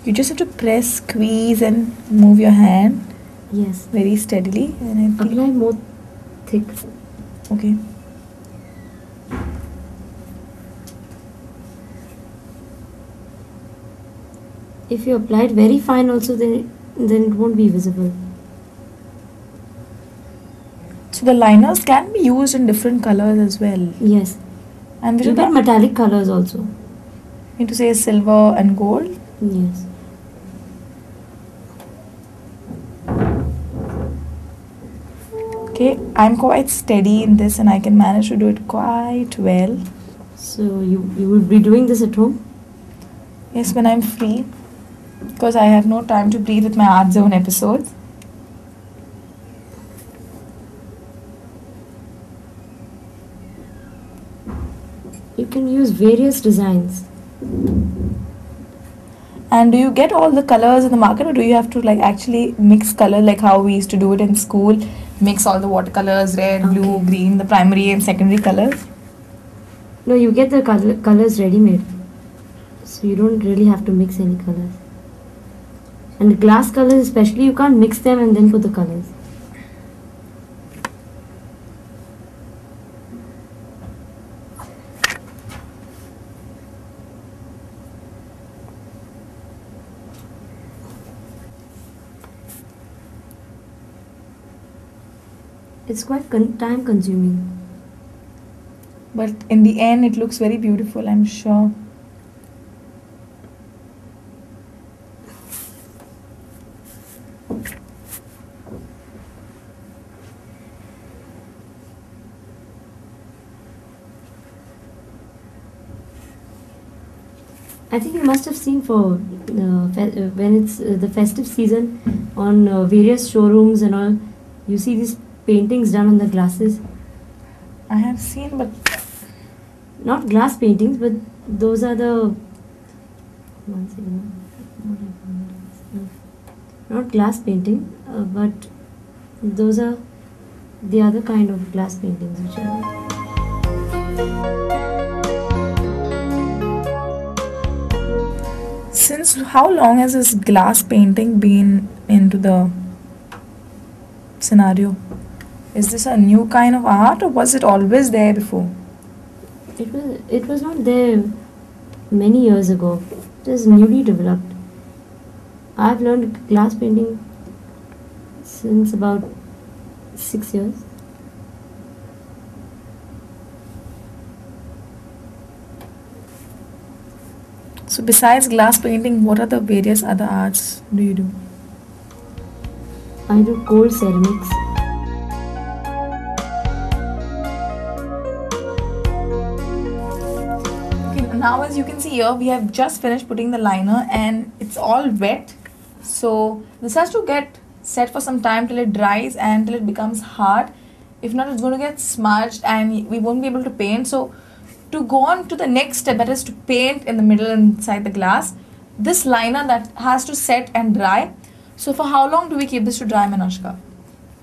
You just have to press, squeeze and move your hand. Yes. Very steadily. And apply more thick. Okay. If you apply it very fine also, then it won't be visible. So the liners can be used in different colors as well. Yes. And you get metallic colors also. Need to say silver and gold? Yes. Okay, I'm quite steady in this and I can manage to do it quite well. So you will be doing this at home? Yes, when I'm free. Because I have no time to breathe with my Art Zone episodes. You can use various designs. And do you get all the colors in the market, or do you have to like actually mix color like how we used to do it in school? Mix all the watercolors, red, blue, green, the primary and secondary colors? No, you get the colors ready-made. So you don't really have to mix any colors. And the glass colors especially, you can't mix them and then put the colors. It's quite time consuming. But in the end, it looks very beautiful, I'm sure. I think you must have seen for when it's the festive season on various showrooms and all, you see these paintings done on the glasses. I have seen, but not glass paintings, but those are the not glass painting, but those are the other kind of glass paintings which are. Since how long has this glass painting been into the scenario? Is this a new kind of art, or was it always there before? It was not there many years ago. It is newly developed. I've learned glass painting since about 6 years. So besides glass painting, what are the various other arts do you do? I do cold ceramics. Okay, now as you can see here, we have just finished putting the liner and it's all wet. So this has to get set for some time till it dries and till it becomes hard. If not, it's going to get smudged and we won't be able to paint. So to go on to the next step, that is to paint in the middle inside the glass, this liner that has to set and dry. So for how long do we keep this to dry, Manashka?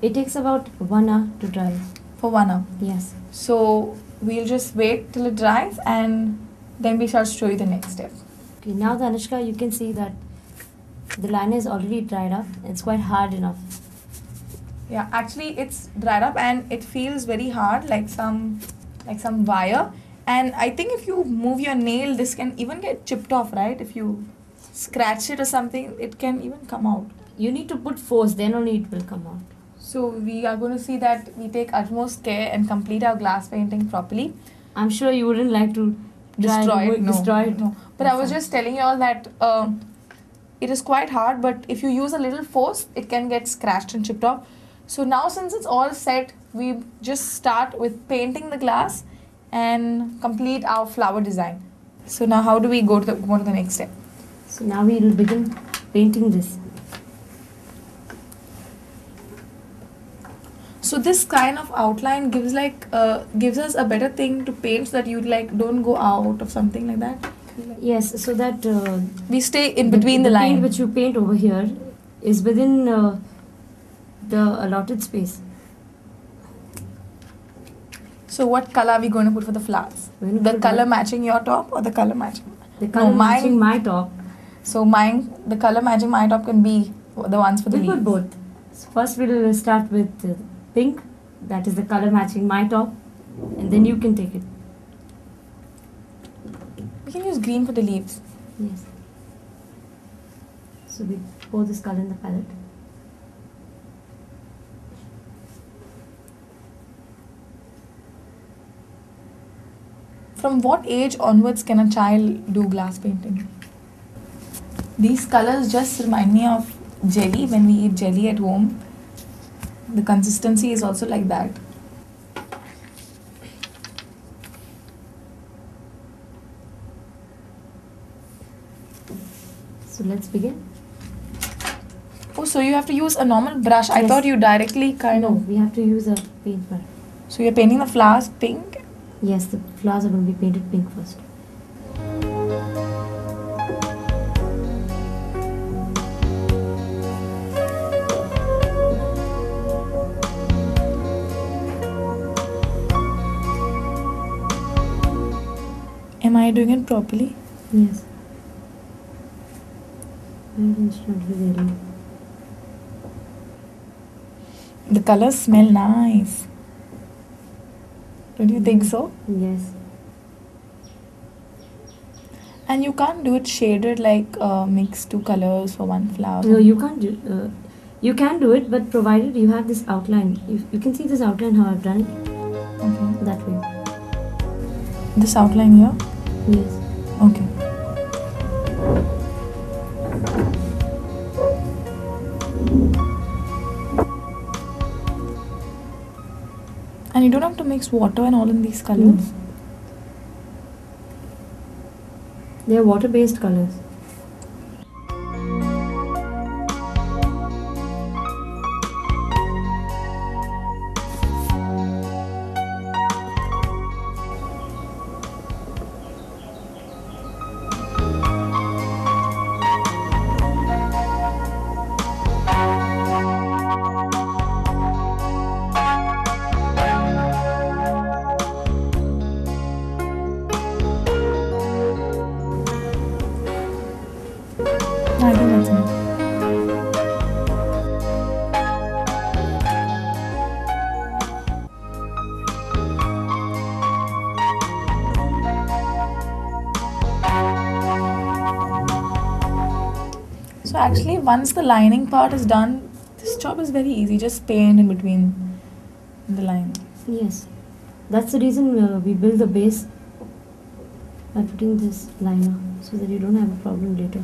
It takes about 1 hour to dry. For 1 hour? Yes. So we'll just wait till it dries and then we shall show you the next step. Okay, now Anushka, you can see that the liner is already dried up. It's quite hard enough. Yeah, actually it's dried up and it feels very hard, like some wire. And I think if you move your nail, this can even get chipped off, right? If you scratch it or something, it can even come out. You need to put force, then only it will come out. So we are going to see that we take utmost care and complete our glass painting properly. I'm sure you wouldn't like to destroy it. No. But I was just telling you all that it is quite hard, but if you use a little force, it can get scratched and chipped off. So now since it's all set, we just start with painting the glass and complete our flower design. So now how do we go to the next step? So now we will begin painting this. So this kind of outline gives us a better thing to paint so that you don't go out of something like that. Yes, so that we stay in between the line. The paint which you paint over here is within the allotted space. So what color are we going to put for the flowers? The color matching your top or the color matching? The color matching my top. So mine, the color matching my top can be the ones for the We'll put leaves. both. So first we'll start with pink, that is the color matching my top, and then you can take it. We can use green for the leaves. Yes. So we pour this color in the palette. From what age onwards can a child do glass painting? These colors just remind me of jelly when we eat jelly at home. The consistency is also like that. So let's begin. Oh, so you have to use a normal brush. I Yes. thought you directly kind No, of. we have to use a paintbrush. So you're painting the flowers pink? Yes, the flowers are going to be painted pink first. Am I doing it properly? Yes. And it's not really. The colors smell nice. Don't you think so? Yes. And you can't do it shaded like mix two colors for one flower. No, you can't do. You can do it, but provided you have this outline. You can see this outline how I've done it Okay. that way. This outline here? Yes. Okay. And you don't have to mix water and all in these colors? They are water-based colors. I think that's enough. So actually, once the lining part is done, this job is very easy. Just paint in between the line. Yes. That's the reason we build the base by putting this liner so that you don't have a problem later.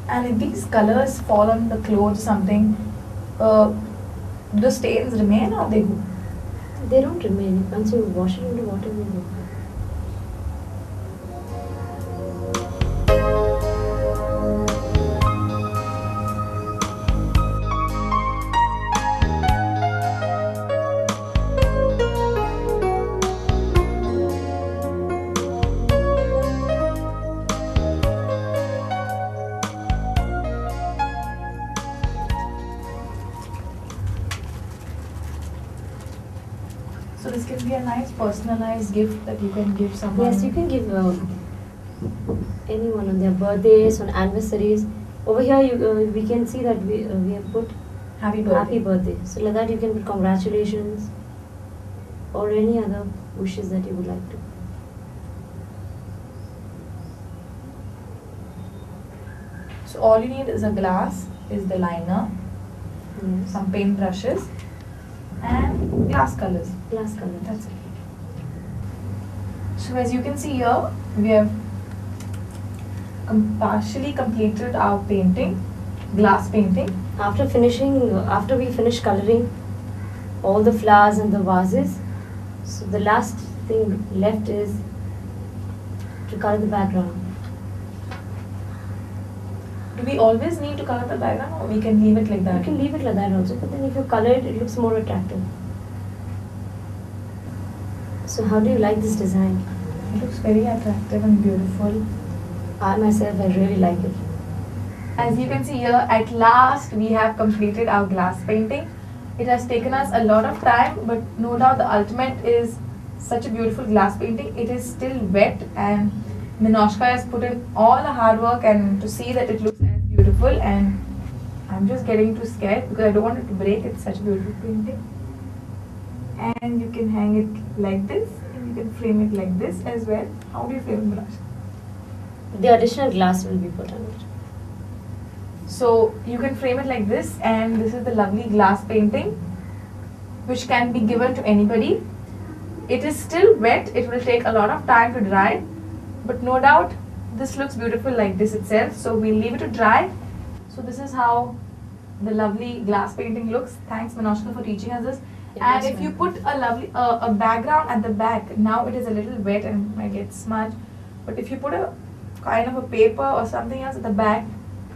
And if these colors fall on the clothes or something, do the stains remain or they go? They don't remain. Once you wash it into water, they go. So this can be a nice personalized gift that you can give someone. Yes, you can give anyone on their birthdays, on anniversaries. Over here, we can see that we have put Happy birthday. happy birthday. So like that, you can put congratulations or any other wishes that you would like to. So all you need is a glass, is the liner, Yes. some paint brushes, and glass colors. Glass color. That's it. So as you can see here, we have partially completed our painting, glass painting. After we finish coloring all the flowers and the vases, so the last thing left is to color the background. Do we always need to color the background, or we can leave it like that? You can leave it like that also, but then if you color it, it looks more attractive. So how do you like this design? It looks very attractive and beautiful. I myself, I really like it. As you can see here, at last we have completed our glass painting. It has taken us a lot of time, but no doubt the ultimate is such a beautiful glass painting. It is still wet, and Minoshka has put in all the hard work and to see that it looks as beautiful, and I'm just getting too scared because I don't want it to break. It's such a beautiful painting. And you can hang it like this, and you can frame it like this as well. How do you frame it, Minoshka? The additional glass will be put on it. So you can frame it like this, and this is the lovely glass painting which can be given to anybody. It is still wet, it will take a lot of time to dry, but no doubt this looks beautiful like this itself. So we'll leave it to dry. So this is how the lovely glass painting looks. Thanks Minoshka for teaching us this. And if you put a lovely a background at the back, now it is a little wet and might get smudged, but if you put a kind of a paper or something else at the back,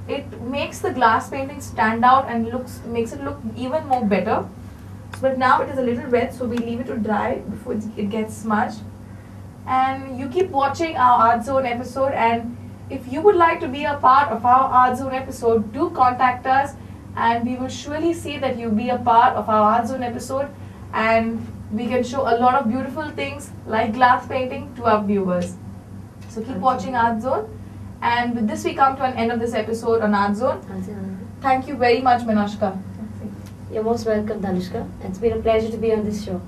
it makes the glass painting stand out and makes it look even more better. But now it is a little wet, so we leave it to dry before it gets smudged. And you keep watching our Art Zone episode, and if you would like to be a part of our Art Zone episode, do contact us, and we will surely see that you be a part of our Art Zone episode, and we can show a lot of beautiful things like glass painting to our viewers. So keep watching Art Zone. And with this we come to an end of this episode on Art Zone. Thank you very much, Minoshka. You're most welcome, Danushka. It's been a pleasure to be on this show.